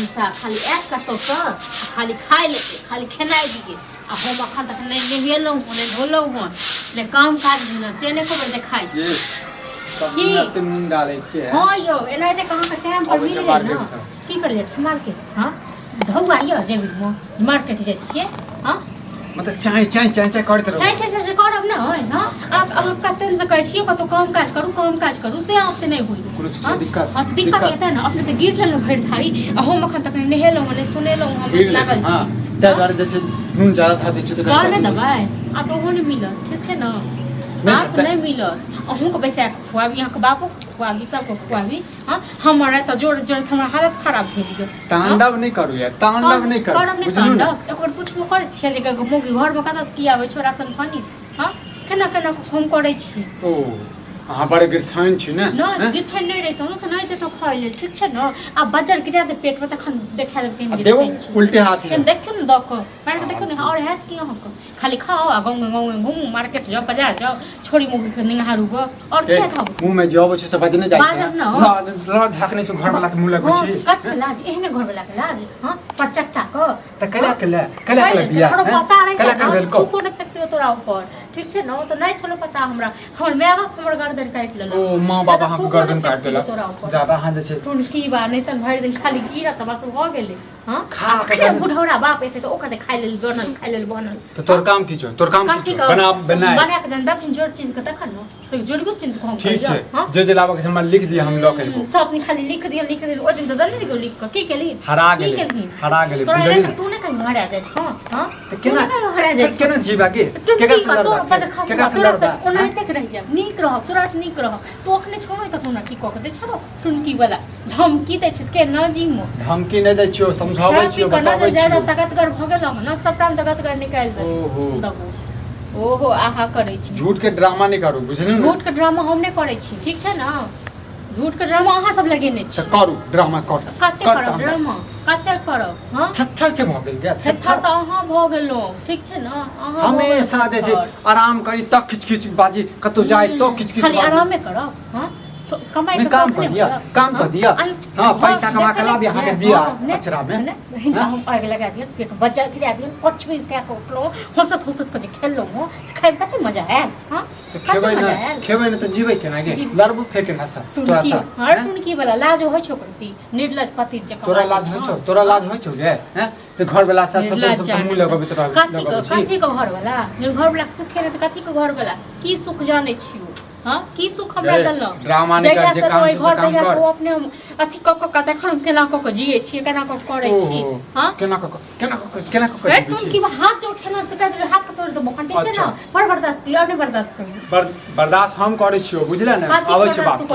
तमसा खाली एक कतो कर खाली खाए लेके खाली खेनाई दिए आ हम अखन तक नहीं नहेलौं नहीं धोलौं हन ने काम काज न से ने खबर देखाई जी की पे नून डाले छिए हां यो एनाइते कहां के टाइम पर मिल जाए ना की कर ले छ मार्केट हां धौआ यो जेबी म मार्केट जाय छिए हां मतलब चाय करते रहो चाय करब ना होय हां आप कतन से कहै छिए कतो काम काज करू से आपसे नहीं होई कुछ दिक्कत हां दिक्कत एता ना अपने से गिर लेलो भर थारी आ हम अखन तक नहेलौं ने सुनेलौं हम लागल छी हां त्या द्वारा जैसे नून ज्यादा था दै छ तो कर ले दबाई आ तो हो नहीं मिलत ठीक छै ना आप नहीं मिलत अहूँ को पैसा खुआबी यहाँ के बापो खुआबी सबको खुआबी हाँ हमारा तो जोड़ हमारा हालत खराब भेल गयो तांडव नहीं करू यार तांडव नहीं करू करब नहीं तांडव एक बार पूछबो करे छियै जे मोगी घर में कतऽ से की आबै छै राशन पानी हाँ केना हम करै छी ओ अहाँ बड़े गिरछाइन छी ना ना गिरछाइन नहीं रहतो ना तो नहीं देतो खाइ ले ठीक छै ना आ बजर गिरा दे पेट में तखन देखा दे केन देव उल्टे हाथ में देखियो न दक मार के देखियो न और हैत की अहाँ खाली खाओ आ गाँव घूमू मार्केट जाओ बाजार जाओ छोड़ी मुगी के निहारू गो और क्या था मुंह में जब छै सब बजने जाय छै लाज झाकने से घर वाला से मुंह लगै छी कट लाज एहने घर वाला के लाज हां पर चच्चा को त कला बिया कला कर भेल को को तक तोरा ऊपर ठीक छै न तो नहीं छलो पता हमरा हमर माय बाप हमर गर्दन काट लेलक ओ मां बाबा हम गर्दन काट देलक ज्यादा हां जे छै तुन की बा नहीं त भरि दिन खाली गिरा त बस भ गेलै हां खा के बुढ़ौरा बाप एते त ओकरे खाइ लेल बनल तो तोर काम की छौ तोर काम की छौ बना के जनता फिर जोड़ चीज के तखन न से जोड़गो चीज को हम ठीक छै जे लाबा के हमरा लिख दिया हम ल के लेबो सब खाली लिख दिया ओ दिन त दल नहीं लिख के की केली हरा गेलै बुझली तू ने कहीं हरा जाय छ हां त केना हरा जाय केना जीवा के केका सुंदर ओनाइते के रह जा नीक रह तोरा से नीक रह तो अखने छोड़ो त हमरा की क के दे छरो टुनकी वाला धमकी दे छ के न जीमो धमकी नहीं दै छियो समझाबै छियो बताबै छियो ज्यादा ताकतगर भ गेल न सबटा ताकतगर निकाल दे ओहो आहा करै छी झूठ के ड्रामा नहीं करू बुझलिन झूठ के ड्रामा हम नहीं करै छी ठीक छै ना झूठ के ड्रामा अहाँ सब लगेने छी त करू ड्रामा कर कते करब ड्रामा कते करब हां थत्थर छै भ गेल गे थत्थर त अहाँ भ गेलो ठीक छै ना अहाँ हमेशा जैसे आराम करी त खिच बाजी कतो जाए तो खिच खाली आराम में करब हां कमाई के काम कर दिया हां पैसा कमा के लाबी हां के दिया अचरा में हम आगे लगा दिया पेट बच्चा खिला दिया कुछ भी क्या को हंसत के खेललो हो खाए कते मजा है हां तो खेबै न त जीबै केना गे लड़बू फेके ना सा तोरा सा हर टुनकी वाला लाज होय छौ करती निर्लज पति जका तोरा लाज होय छौ गे हैं से घर वाला सा सब मुंह लगबे तोरा कथी को घर वाला घर वाला सुख है त कथी को घर वाला की सुख जाने छियो हां की सुख हमरा दल्लो ड्रामा नहीं कर जे काम से काम कर अपने अथी क देखन केना क जिए छी केना क करे छी हां केना क तुम की हाथ जो उठेना से कहत हाथ के तोड़ दबो कंटे छै ना पर बर्दाश्त कर अपने बर्दाश्त कर बर्दाश्त हम करे छियो बुझले ना आबै छै बात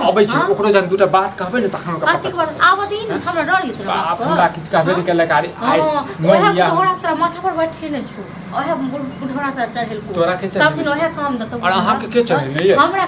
आबै छै ओकरो जन दूटा बात कहबे न तखन का पता आब दिन हमरा डर लित आप हमरा किछ कहबे न केला कारी आई मोहिया तोरा तोरा माथा पर बैठे न छु ओहे बुढ़ौरा त चढ़ेल को तोरा के सब दिन ओहे काम द और अहाँ के चढ़े नहीं हमरा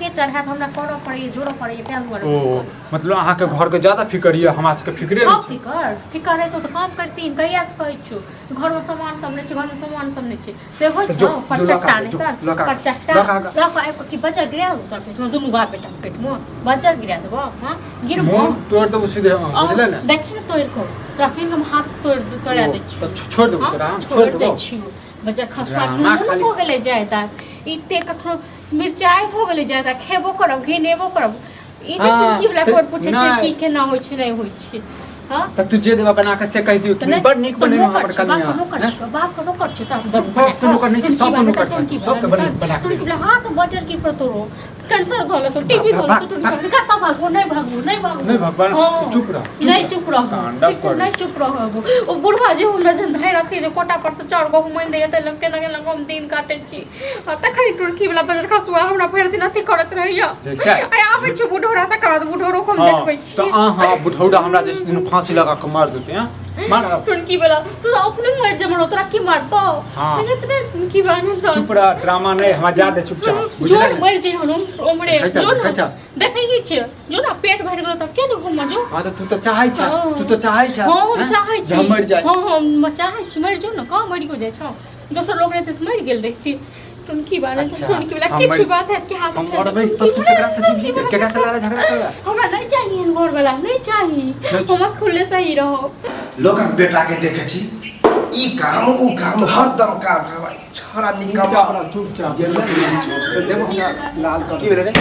के चढ़ा हमरा करऽ पड़ै जोड़ो पड़ै पैन कर ओ मतलब अहाँ के घर के ज्यादा फिकर ये हमरा से फिकरे नहीं छै फिकर है तो काम करतीन कहिया से कहै छु घर में सामान सब नहीं छै घर में सामान सब नहीं छै से होय छै पर चट्टा नहीं त पर चट्टा लक आइ की बजर गिरा उतर पेट में दुनु बाप बेटा पेट में बजर गिरा देबो हां गिरबो तोड़ दबो सीधे बुझले ना देखि न तोड़ को रखे हम हाथ तोड़ा दे छु छोड़ दबो तोरा छोड़ दे छु बजर खसवा हो गेले जायदा इते कखनो मिर्चाई हो गेले ज्यादा खेबो करब घिनेबो करब ई त की वाला कोड पूछे छै की केना होय छै नै होय छै हां त तू जे देबा बना के से कह दियो कि बड़ नीक बने हमर कन्या बाप को कर छ त बाप को कर नहीं सब को कर सब के बना के तू हां तो बजर की परतोरो कैंसर धोले तो टीवी धोले तो टूट का भागो नहीं भगवान चुप रह नहीं चुप रह ओ बुढ़वा जे हमरा जन धैर अथी जे कोटा पर से चार गो घुमैन दे त लग के लग हम दिन काटे छी तखनी टुरकी वाला बजर खसुआ हमरा भर दिन अथी करत रहैया आय आबै छ बुढ़ौरा त करत बुढ़ौरो को हम देखबै छी त हां बुढ़ौरा हमरा जे दिन फांसी लगा के मार देते हैं मार टुरकी वाला तू अपने मर जे मरो तोरा की मारतो मैंने तने टुरकी वाला चुप रह ड्रामा नहीं हम जा दे चुपचाप बुझले मर जे हम ओमरे जो देखै की छै जो ना पेट भर गेलो त के देखो मजो हां त तू तो चाहै छ हां चाहै छी मर जाए हां चाहै छी मर जो ना का मरि को जाय छ दोसर लोग रहते त मर गेल रहती टुनकी वाला अच्छा, टुनकी वाला हम किछु बड़ी- बात है कि हाथ हम और भाई तब तू केकरा से जीवी केकरा से लड़ा झगड़ा करला हमरा नहीं चाहिए घोर वाला नहीं चाहिए हम खुले से ही रहो लोकक बेटा के देखे छी ई काम उ काम हरदम काम करबा छरा निकमा चुपचाप देखो लाल कर की भेले रे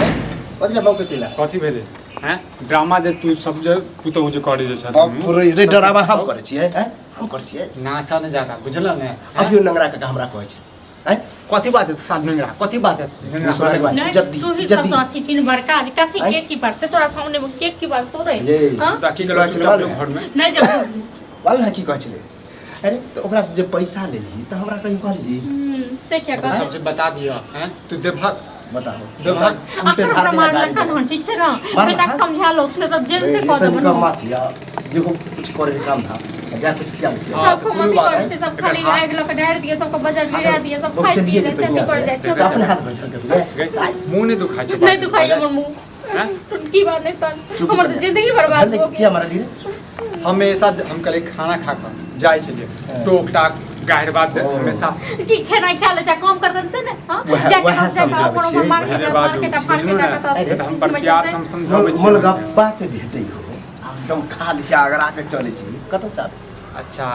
कथि बाबू के तिला कथी भेले हैं ड्रामा जे तू सब जे पुतो जे करे जे बाप रे रे डरावा हम करे छी हैं हम करे छी नाचा न जाता बुझल ने अभियो नंगरा के हमरा कहै छै हैं कथी बात है साथ में कथी बात है मुसलमान बात जल्दी तू ही सब साथी चिन बड़का आज कथी केक की बात तोरा सामने में केक की बात तो रे ये हां ताकि गलो चुपचाप जो घर में नहीं जब वाल की कहै छले अरे तो ओकरा से जे पैसा लेली त हमरा कहीं कहली से क्या कर सब बता दिया हैं तू देखा बताओ देखा उल्टे धार में मारना गाड़ी था ठीक है ना बेटा समझा लो उसने तो जेल से कह तनिका दो माफिया जो कुछ करे काम था जा कुछ किया सबको मम्मी करे छै सब खाली आग लग डाल दिए सबको बजट गिरा दिए सब खाई पी ले खेती कर जाय छै अपने हाथ में चल के मुंह नहीं दुखाई छै नहीं दुखाई हमर मुंह की बात नहीं तन हमर तो जिंदगी बर्बाद हो क्या मारा ली हमेशा हम कल खाना खा कर जाए छलिए टोक टाक गायर बात हमेशा की खेना खा ले जा काम करतन से ने हां जाके हम से अपन मार्केट मार्केट फाड़ के ये तो हम पर प्यार से हम समझाबै छी मोल गप्पा से भेटै हो एकदम खाली से आगरा के चले छी कत साहब अच्छा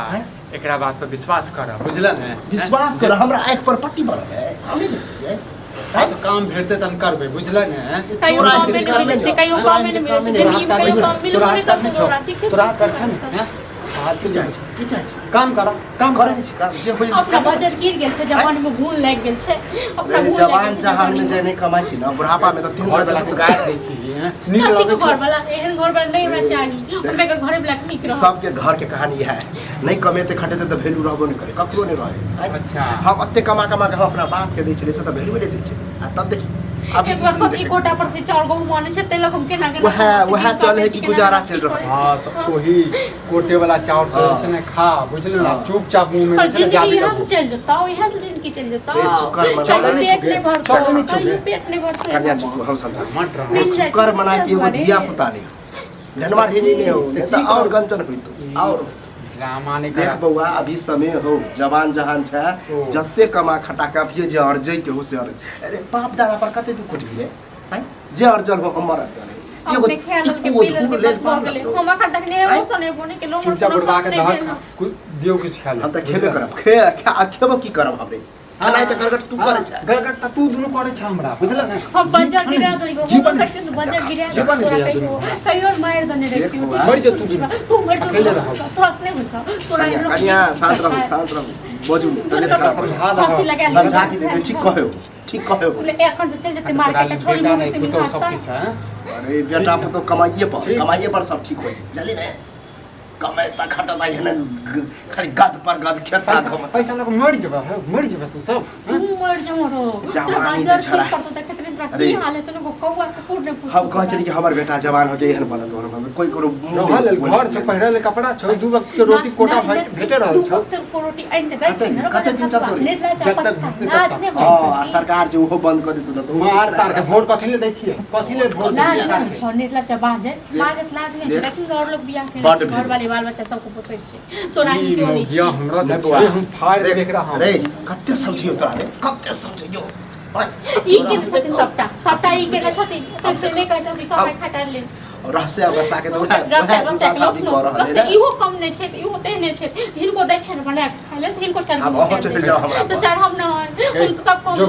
एकरा बात पर विश्वास कर बुझल ने विश्वास कर हमरा आंख पर पट्टी बनल है हम नहीं देखै छियै तो काम भेटते तन करबे बुझल ने कहियो काम में मिले छै कहियो काम में मिले छै जिंदगी में कहियो काम मिले नहीं करते तोरा ठीक छै तोरा कर छ ने हाथ की चाहे छी की चाहे छी काम कर काम करे नहीं छी काम जे होय अपना बजट गिर गेल छै जवान में घून लाग गेल छै अपना घून जवान जहान में जे नहीं कमाई छी ना बुढ़ापा में तो 3 घर वाला बार गाय दै छी नीक नीक लगे घर वाला एहन घर वाला नहीं हमरा चाहिए हमरा के घरे ब्लैक नीक रह सबके घर के कहानी है नहीं कमेते खटेते तो वैल्यू रहबो नहीं करे ककरो नहीं रहे अच्छा हम अत्ते कमा कमा के हम अपना बाप के दै छले से तो वैल्यू नहीं दै छै आ तब देखी अब एक बार कथी कोटा पर से चार गो माने छै तेलक हम केना वह चल है कि गुजारा चल रहा है हां तो वही कोटे वाला चाउर से ने खा बुझल ना चुपचाप मुंह में से जिंदगी जाबे यहाँ से चल जाता यहाँ से जिंदगी चल जाता ए, शुक्र मना। पेट नहीं भरता चलो नहीं छुपे। पेट नहीं भरता कन्या चुप हम समझा मत रहो नहीं शुक्र मना कि एगो धिया पुता नहीं धनवा ढेनी नहीं हो नहीं तो और गंचन होई और ड्रामा नहीं देख कर बउआ अभी समय हो जवान जहान छै जत्ते कमा खटा के अभिये जे अर्जै के हो से अरे बाप दादा पर कते दुख कुछ भी है जे अर्जल हो हमर अर्जल अपने ख्याल के पीले के बात हो गेले हम अखन तक नहीं हो सने बोने के लोग चुपचाप बुढ़वा के दहक दियो किछ खा ले हम त खेबे करब खेबो की करब हमरे खाना त गरगट तू करे छै गरगट त तू दुनु करे छ हमरा बुझल ने हम बजट गिरा दई गो हम करते तो बजट गिरा दई कहियो कहियो मार दने रे मर जा तू मर जा तो असले होता तोरा कन्या शांत रहू बजू तबियत खराब समझा के दे ठीक कहो एखन से चल जते मार्केट छोड़ी नहीं तो सब किछ है अरे बेटा तो कमाइए पर सब ठीक हो जाए ना कमाता खटता है ना खाली गद पर गद खेता घम पैसा लग मर जबा तू सब तू मर जा मरो जवानी के छड़ा अरे हाल है तो कौवा कुकुर ने हम कह चली कि हमर बेटा जवान हो जाए एहन बनत हो कोई करो रहल घर छ पहिरल कपड़ा छ दू वक्त के रोटी कोटा भेटे रहल छ को रोटी आइन दे छै कते दिन चलतो रे जब तक भक्ति आज ने हां सरकार जो हो बंद कर देतो ना मार सार के वोट कथि ले दै छियै कथि ले वोट दै छियै ना नेटला चबाजे मागत लाज ने लेकिन और लोग बियाह के घर वाले बाल बच्चा सबको पोसै छै तोरा ही क्यों नहीं या हमरा देखिए हम फाड़ देख रहा हूं रे कते समझियो तोरा रे कते समझियो ई के छथिन सबटा ई के छथिन से नहीं कहै छथिन कमाई खटा ले रहस्य बसा के तो वह शादी कर रहल है ना इहो कम नहीं छै इहो ते नहीं छै हिनको दै छै बना के खा ले हिनको चल अब हम चल जाओ हमरा तो चार हम ना है हम सब कम जो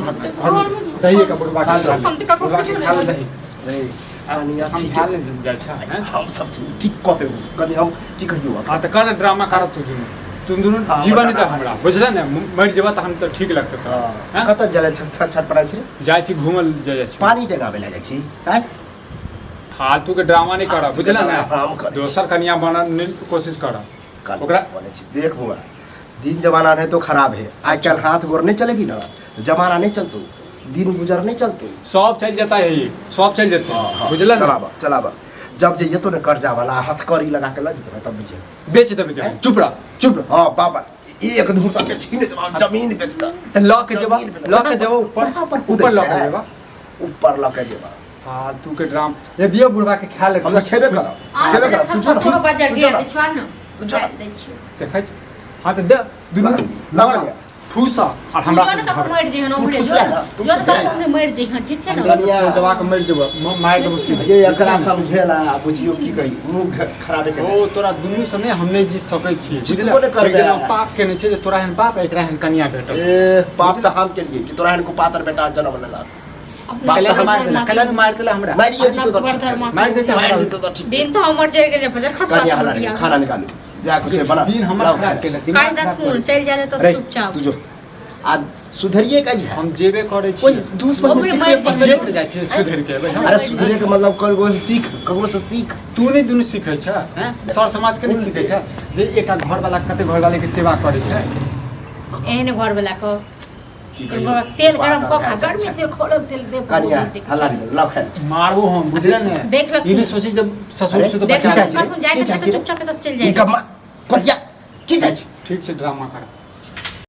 दही का बुढ़वा खा ले हम तो ककरो कुछ खा ले नहीं दही रे आनिया समझा ले जा छ हैं हम सब ठीक कहे कनी हम की कहियो हां त कर ड्रामा करत तू दुनु तुम दुनु जीवन त हमरा बुझला ने मर जेबा त हम त ठीक लगत हां कत जले छटपटा छी जाय छी घुमल जाय छी पानी डेगाबे ला जाय छी हैं फालतू के ड्रामा नहीं कर बुझला ना दोसर कन्या बनने की कोशिश कर ओकरा बोले छी देख हुआ दिन जमाना है तो खराब है आज कल हाथ गोर नहीं चलेगी ना जमाना नहीं चलतो दिन गुजर नहीं चलतो सब चल जाता है ये सब चल जाते हैं बुझला ना चलाबा जब जे तो न कर्जा वाला हथकड़ी लगा के लज तब बुझे बेच दे बेच चुप रह हां बाबा एक धूर तक छीन दे जमीन बेचता लॉ के जब ऊपर लॉ के देबा ऊपर लॉ के देबा फालतू के ड्राम ये दियो बुढ़वा के ख्याल रख हम खेबे कर तू छोड़ बजट गिरा दे छोड़ ना तू छोड़ दे छी देखै हां त दे दुनु लगा फूसा और हमरा हमरा से तो मर जे हन तू हमरे ठुसला ना, तू यो ठुसला सब ना। हमरे मर जे हन ठीक छै ना कनिया दबा के मर जेबो मार देबो सीधे ये एकरा समझेला बुझियो की कही मुंह खराबे के ओ तोरा दुनू से नहीं हम नहीं जीत सकै छी जीतबो नहि करबै। लेकिन हम पाप केने छै जे तोरा हन बाप एकरा हन कनिया भेटल ए पाप त हम केलिए कि तोरा को पातर बेटा जन्म लेला कल्याण मार देला हमरा मारिए दी तो ठीक मार देते मार हमरा दी तो ठीक दिन तो हमर जर गेले बजर खसवा कनिया हला खाना निकाल जा कुछ बना दिन हमरा खराब केलक काई दा खून चल जाले तो रे, चुपचाप तू जो आज सुधरिए का है हम जेबे करे कोई छी दुश्मन हमरे सीख मारि ले जेबै। जेबे जाइ छी सुधर के भाई अरे सुधरे के मतलब कगो से सीख कगो से सीख तू नहीं दुनू सीखै छ हैं सर समाज के नहीं सीखै छ जे एकटा घर वाला कते घर वाले के सेवा करे छै एहने घर वाला को तेल गरम क खा गर्मी तेल खोलल तेल दे कनिया हला ला खा मारबो हम बुझले ने देख ल ई नहीं सोची जब ससुर से तो देख बचा ल कथुन जाए की तो चाची रे? चुपचाप तो चल जाए निकम्मा कोरिया की जाय छी ठीक से ड्रामा कर